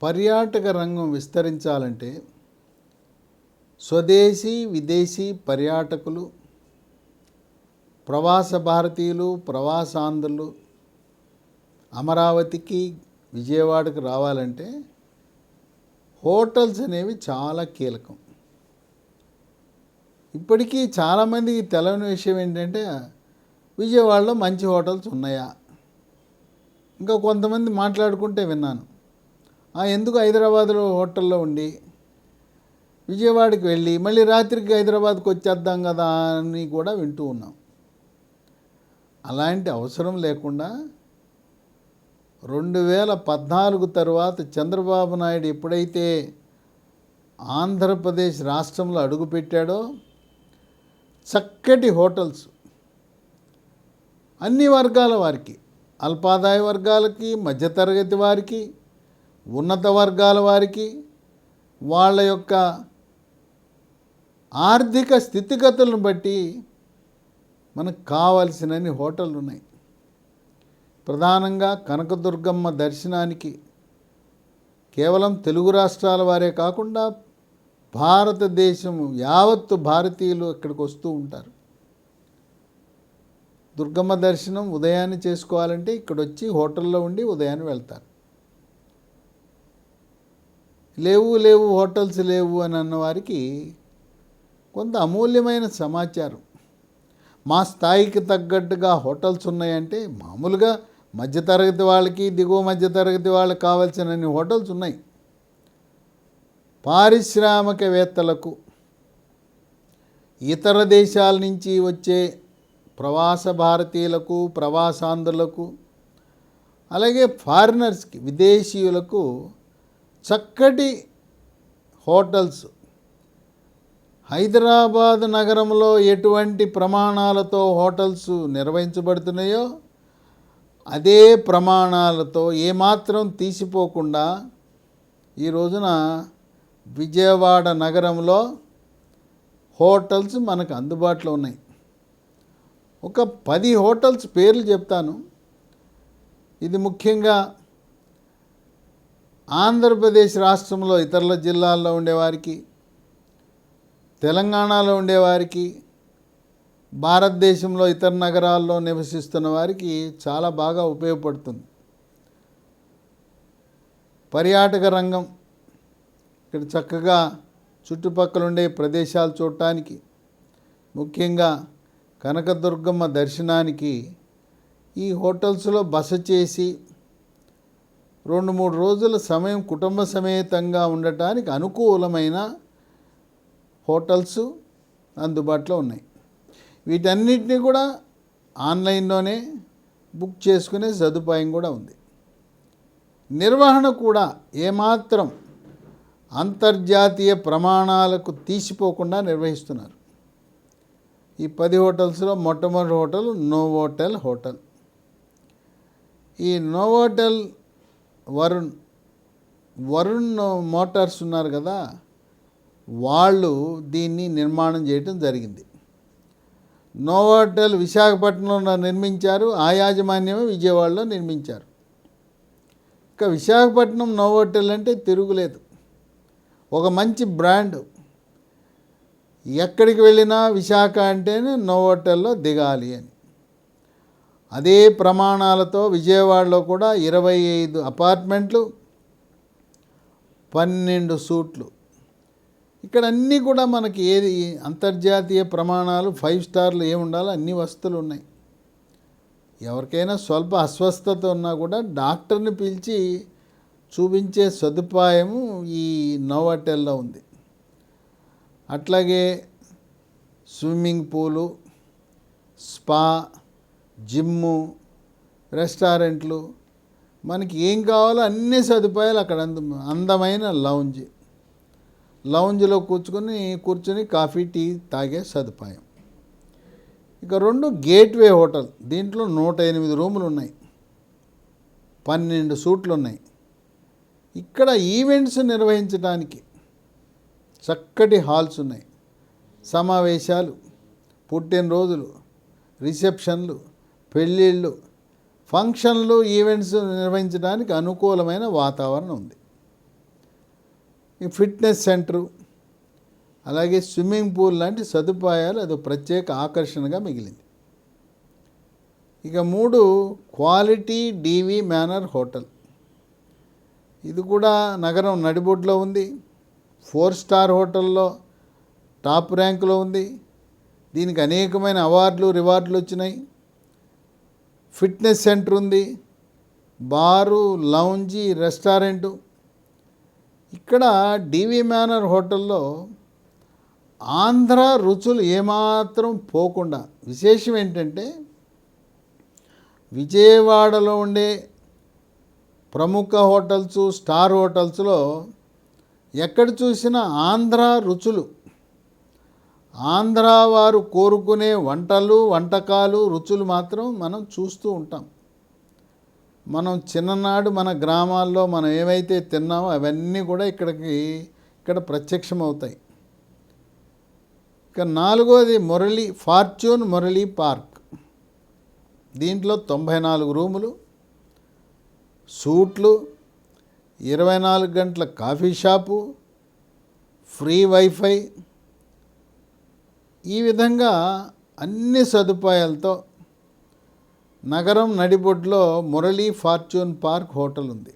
పర్యాటక రంగం విస్తరించాలంటే స్వదేశీ విదేశీ పర్యాటకులు, ప్రవాస భారతీయులు, ప్రవాసాంధ్రులు అమరావతికి, విజయవాడకు రావాలంటే హోటల్స్ అనేవి చాలా కీలకం. ఇప్పటికీ చాలామందికి తెలవని విషయం ఏంటంటే విజయవాడలో మంచి హోటల్స్ ఉన్నాయా. ఇంకా కొంతమంది మాట్లాడుకుంటే విన్నాను, ఎందుకు హైదరాబాద్లో హోటల్లో ఉండి విజయవాడకి వెళ్ళి మళ్ళీ రాత్రికి హైదరాబాద్కి వచ్చేద్దాం కదా అని కూడా వింటూ ఉన్నాం. అలాంటి అవసరం లేకుండా 2014 తర్వాత చంద్రబాబు నాయుడు ఎప్పుడైతే ఆంధ్రప్రదేశ్ రాష్ట్రంలో అడుగుపెట్టాడో చక్కటి హోటల్స్ అన్ని వర్గాల వారికి, అల్పాదాయ వర్గాలకి, మధ్యతరగతి వారికి, ఉన్నత వర్గాల వారికి, వాళ్ళ యొక్క ఆర్థిక స్థితిగతులను బట్టి మనకు కావలసినన్ని హోటళ్ళు ఉన్నాయి. ప్రధానంగా కనకదుర్గమ్మ దర్శనానికి కేవలం తెలుగు రాష్ట్రాల వారే కాకుండా భారతదేశం యావత్తు భారతీయులు ఇక్కడికి వస్తూ ఉంటారు. దుర్గమ్మ దర్శనం ఉదయాన్నే చేసుకోవాలంటే ఇక్కడ వచ్చి హోటల్లో ఉండి ఉదయాన్నే వెళ్తారు. లేవు హోటల్స్ లేవు అని అన్నవారికి కొంత అమూల్యమైన సమాచారం. మా స్థాయికి తగ్గట్టుగా హోటల్స్ ఉన్నాయంటే మామూలుగా మధ్యతరగతి వాళ్ళకి, దిగువ మధ్యతరగతి వాళ్ళకి కావాల్సినన్ని హోటల్స్ ఉన్నాయి. పారిశ్రామికవేత్తలకు, ఇతర దేశాల నుంచి వచ్చే ప్రవాస భారతీయులకు, ప్రవాసాంధ్రులకు, అలాగే ఫారినర్స్కి, విదేశీయులకు చక్కటి హోటల్స్ హైదరాబాద్ నగరంలో ఎటువంటి ప్రమాణాలతో హోటల్స్ నిర్వహించబడుతున్నాయో అదే ప్రమాణాలతో ఏమాత్రం తీసిపోకుండా ఈ రోజున విజయవాడ నగరంలో హోటల్స్ మనకు అందుబాటులో ఉన్నాయి. ఒక 10 హోటల్స్ పేర్లు చెప్తాను. ఇది ముఖ్యంగా ఆంధ్రప్రదేశ్ రాష్ట్రంలో ఇతర జిల్లాల్లో ఉండేవారికి, తెలంగాణలో ఉండేవారికి, భారతదేశంలో ఇతర నగరాల్లో నివసిస్తున్న వారికి చాలా బాగా ఉపయోగపడుతుంది. పర్యాటక రంగం ఇక్కడ చక్కగా చుట్టుపక్కల ఉండే ప్రదేశాలు చూడటానికి, ముఖ్యంగా కనకదుర్గమ్మ దర్శనానికి ఈ హోటల్స్లో బస చేసి 2-3 రోజుల సమయం కుటుంబ సమేతంగా ఉండటానికి అనుకూలమైన హోటల్స్ అందుబాటులో ఉన్నాయి. వీటన్నిటినీ కూడా ఆన్లైన్లోనే బుక్ చేసుకునే సదుపాయం కూడా ఉంది. నిర్వహణ కూడా ఏమాత్రం అంతర్జాతీయ ప్రమాణాలకు తీసిపోకుండా నిర్వహిస్తున్నారు. ఈ 10 హోటల్స్లో మొట్టమొదటి హోటల్ నోవోటెల్ హోటల్. ఈ నోవోటెల్ వరుణ్ మోటార్స్ ఉన్నారు కదా, వాళ్ళు దీన్ని నిర్మాణం చేయటం జరిగింది. నోవోటెల్ విశాఖపట్నంలో నిర్మించారు, ఆ యాజమాన్యమే విజయవాడలో నిర్మించారు. ఇక విశాఖపట్నం నోవోటెల్ అంటే తిరుగులేదు. ఒక మంచి బ్రాండ్. ఎక్కడికి వెళ్ళినా విశాఖ అంటేనే నోవోటెల్లో దిగాలి అని. అదే ప్రమాణాలతో విజయవాడలో కూడా 25 అపార్ట్మెంట్లు, 12 సూట్లు. ఇక్కడ అన్నీ కూడా మనకి ఏది అంతర్జాతీయ ప్రమాణాలు 5 స్టార్లు ఏముండాలో అన్ని వసతులు ఉన్నాయి. ఎవరికైనా స్వల్ప అస్వస్థత ఉన్నా కూడా డాక్టర్ని పిలిచి చూపించే సదుపాయము ఈ నోవోటెల్లో ఉంది. అట్లాగే స్విమ్మింగ్ పూలు, స్పా, జిమ్ము, రెస్టారెంట్లు, మనకి ఏం కావాలో అన్ని సదుపాయాలు అక్కడ. అందమైన లౌంజ్లో కూర్చుని కాఫీ, టీ తాగే సదుపాయం. ఇక 2 గేట్వే హోటల్. దీంట్లో 108 రూములు ఉన్నాయి, 12 సూట్లు ఉన్నాయి. ఇక్కడ ఈవెంట్స్ నిర్వహించడానికి చక్కటి హాల్స్ ఉన్నాయి. సమావేశాలు, పుట్టినరోజులు, రిసెప్షన్లు, పెళ్ళిళ్ళు, ఫంక్షన్లు, ఈవెంట్స్ నిర్వహించడానికి అనుకూలమైన వాతావరణం ఉంది. ఈ ఫిట్నెస్ సెంటరు, అలాగే స్విమ్మింగ్ పూల్ లాంటి సదుపాయాలు అది ప్రత్యేక ఆకర్షణగా మిగిలింది. ఇక 3 క్వాలిటీ డీవీ మేనర్ హోటల్. ఇది కూడా నగరం నడిబొడ్లో ఉంది. 4 స్టార్ హోటల్లో టాప్ ర్యాంకులో ఉంది. దీనికి అనేకమైన అవార్డులు, రివార్డులు వచ్చినాయి. ఫిట్నెస్ సెంటర్ ఉంది, బారు, లౌంజీ, రెస్టారెంటు. ఇక్కడ డీవీ మేనర్ హోటల్లో ఆంధ్ర రుచులు ఏమాత్రం పోకుండా, విశేషం ఏంటంటే విజయవాడలో ఉండే ప్రముఖ హోటల్స్, స్టార్ హోటల్స్లో ఎక్కడ చూసినా ఆంధ్ర రుచులు, ఆంధ్ర వారు కోరుకునే వంటకాలు, రుచులు మాత్రం మనం చూస్తూ ఉంటాం. మనం చిన్ననాడు మన గ్రామాల్లో మనం ఏవైతే తిన్నామో అవన్నీ కూడా ఇక్కడ ప్రత్యక్షమవుతాయి. ఇక 4వది ఫార్చ్యూన్ మురళీ పార్క్. దీంట్లో 94 రూములు, సూట్లు, 24 గంటల కాఫీ షాపు, ఫ్రీ వైఫై, ఈ విధంగా అన్ని సదుపాయాలతో నగరం నడిబొడ్లో మురళీ ఫార్చ్యూన్ పార్క్ హోటల్ ఉంది.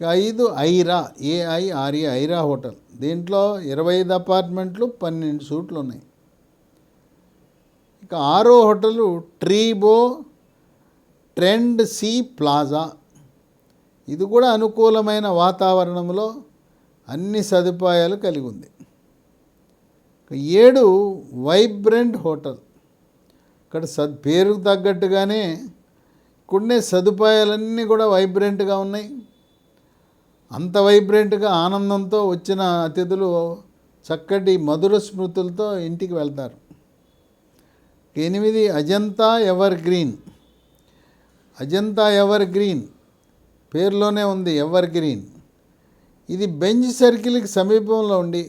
5 ఐరా, AIRA ఐరా హోటల్. దీంట్లో 25 అపార్ట్మెంట్లు, 12 సూట్లు ఉన్నాయి. ఇక 6వ hotel Treebo trend C plaza. ఇది కూడా అనుకూలమైన వాతావరణంలో అన్ని సదుపాయాలు కలిగి ఉంది. 7 వైబ్రెంట్ హోటల్. ఇక్కడ పేరుకు తగ్గట్టుగానే ఇక్కడనే సదుపాయాలన్నీ కూడా వైబ్రెంట్గా ఉన్నాయి. అంత వైబ్రెంట్గా ఆనందంతో వచ్చిన అతిథులు చక్కటి మధుర స్మృతులతో ఇంటికి వెళ్తారు. 8 Ajanta ever green. Ajanta ever green పేరులోనే ఉంది ఎవర్ గ్రీన్. ఇది బెంజ్ సర్కిల్కి సమీపంలో ఉండి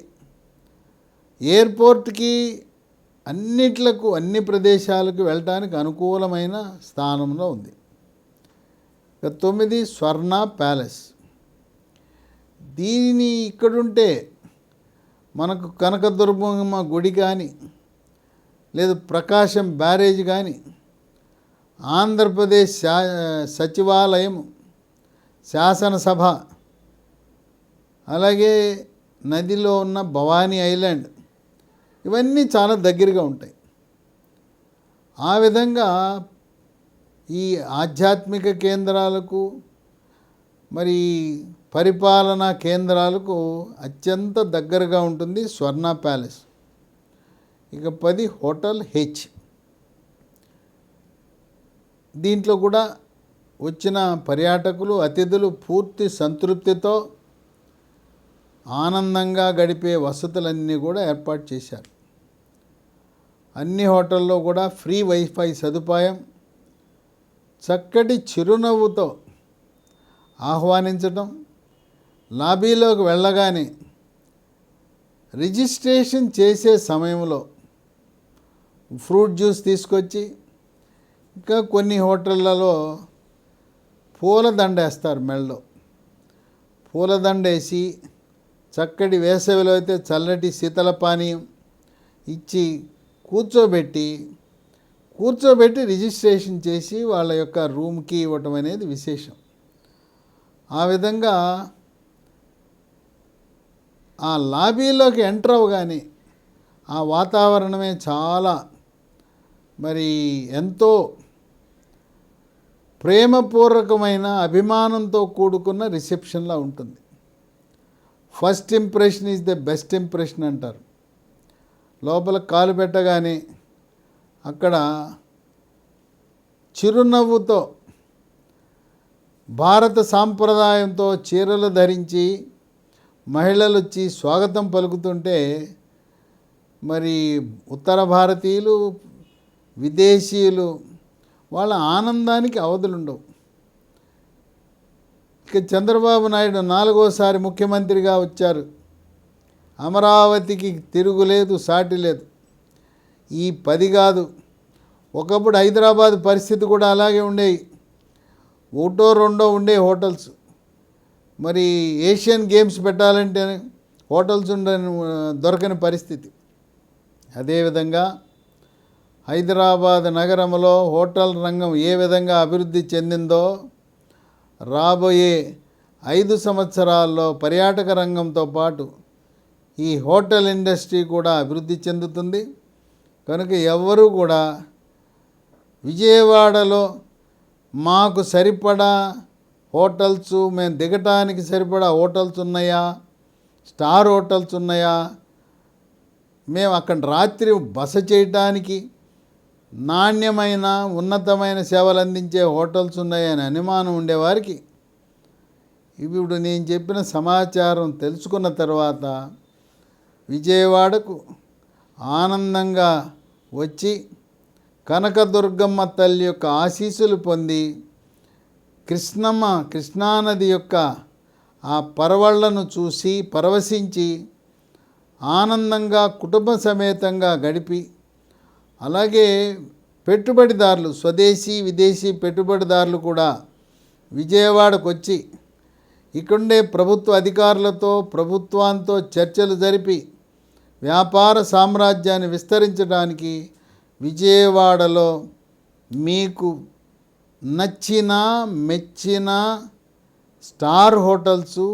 ఎయిర్పోర్ట్కి అన్ని ప్రదేశాలకు వెళ్ళటానికి అనుకూలమైన స్థానంలో ఉంది. 9 స్వర్ణ ప్యాలెస్. దీని ఇక్కడుంటే మనకు కనకదుర్గమ్మ గుడి కానీ, లేదు ప్రకాశం బ్యారేజ్ కానీ, ఆంధ్రప్రదేశ్ సచివాలయం, శాసనసభ, అలాగే నదిలో ఉన్న భవానీ ఐలాండ్, ఇవన్నీ చాలా దగ్గరగా ఉంటాయి. ఆ విధంగా ఈ ఆధ్యాత్మిక కేంద్రాలకు, మరి పరిపాలనా కేంద్రాలకు అత్యంత దగ్గరగా ఉంటుంది స్వర్ణ ప్యాలెస్. ఇక 10 హోటల్ హెచ్. దీంట్లో కూడా వచ్చిన పర్యాటకులు, అతిథులు పూర్తి సంతృప్తితో ఆనందంగా గడిపే వసతులన్నీ కూడా ఏర్పాటు చేశారు. అన్ని హోటల్లో కూడా ఫ్రీ వైఫై సదుపాయం, చక్కటి చిరునవ్వుతో ఆహ్వానించడం, లాబీలోకి వెళ్ళగానే రిజిస్ట్రేషన్ చేసే సమయంలో ఫ్రూట్ జ్యూస్ తీసుకొచ్చి, ఇంకా కొన్ని హోటళ్ళలో పూలదండ వేస్తారు. మెడలో పూలదండ వేసి చక్కటి వేసవిలో అయితే చల్లటి శీతల పానీయం ఇచ్చి కూర్చోబెట్టి రిజిస్ట్రేషన్ చేసి వాళ్ళ యొక్క రూమ్కి ఇవ్వటం అనేది విశేషం. ఆ విధంగా ఆ లాబీలోకి ఎంటర్ అవ్వగానే ఆ వాతావరణమే చాలా ఎంతో ప్రేమపూర్వకమైన అభిమానంతో కూడుకున్న రిసెప్షన్లా ఉంటుంది. First impression is the best impression అంటారు. లోపల కాలు పెట్టగానే అక్కడ చిరునవ్వుతో భారత సాంప్రదాయంతో చీరలు ధరించి మహిళలు వచ్చి స్వాగతం పలుకుతుంటే ఉత్తర భారతీయులు, విదేశీయులు వాళ్ళ ఆనందానికి అవధులుండవు. ఇక చంద్రబాబు నాయుడు 4వసారి ముఖ్యమంత్రిగా వచ్చారు. అమరావతికి తిరుగులేదు, సాటి లేదు. ఈ 10 కాదు, ఒకప్పుడు హైదరాబాద్ పరిస్థితి కూడా అలాగే ఉండేవి. ఒకటో రెండో ఉండే హోటల్స్. మరి ఏషియన్ గేమ్స్ పెట్టాలంటే హోటల్స్ దొరకని పరిస్థితి. అదేవిధంగా హైదరాబాద్ నగరంలో హోటల్ రంగం ఏ విధంగా అభివృద్ధి చెందిందో రాబోయే 5 సంవత్సరాల్లో పర్యాటక రంగంతో పాటు ఈ హోటల్ ఇండస్ట్రీ కూడా అభివృద్ధి చెందుతుంది. కనుక ఎవ్వరూ కూడా విజయవాడలో మాకు సరిపడా హోటల్స్, మేము దిగటానికి సరిపడా హోటల్స్ ఉన్నాయా, స్టార్ హోటల్స్ ఉన్నాయా, మేము అక్కడ రాత్రి బస చేయటానికి నాణ్యమైన ఉన్నతమైన సేవలు అందించే హోటల్స్ ఉన్నాయని అనుమానం ఉండేవారికి ఇప్పుడు నేను చెప్పిన సమాచారం తెలుసుకున్న తర్వాత విజయవాడకు ఆనందంగా వచ్చి కనకదుర్గమ్మ తల్లి యొక్క ఆశీస్సులు పొంది కృష్ణానది యొక్క ఆ పరవళ్లను చూసి పరవశించి ఆనందంగా కుటుంబ సమేతంగా గడిపి, అలాగే పెట్టుబడిదారులు, స్వదేశీ విదేశీ పెట్టుబడిదారులు కూడా విజయవాడకు వచ్చి ఇక్కడే ప్రభుత్వ అధికారులతో, ప్రభుత్వంతో చర్చలు జరిపి వ్యాపార సామ్రాజ్యాన్ని విస్తరించడానికి విజయవాడలో మీకు నచ్చిన మెచ్చిన స్టార్ హోటల్స్,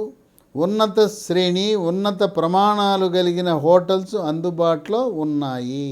ఉన్నత శ్రేణి ఉన్నత ప్రమాణాలు కలిగిన హోటల్స్ అందుబాటులో ఉన్నాయి.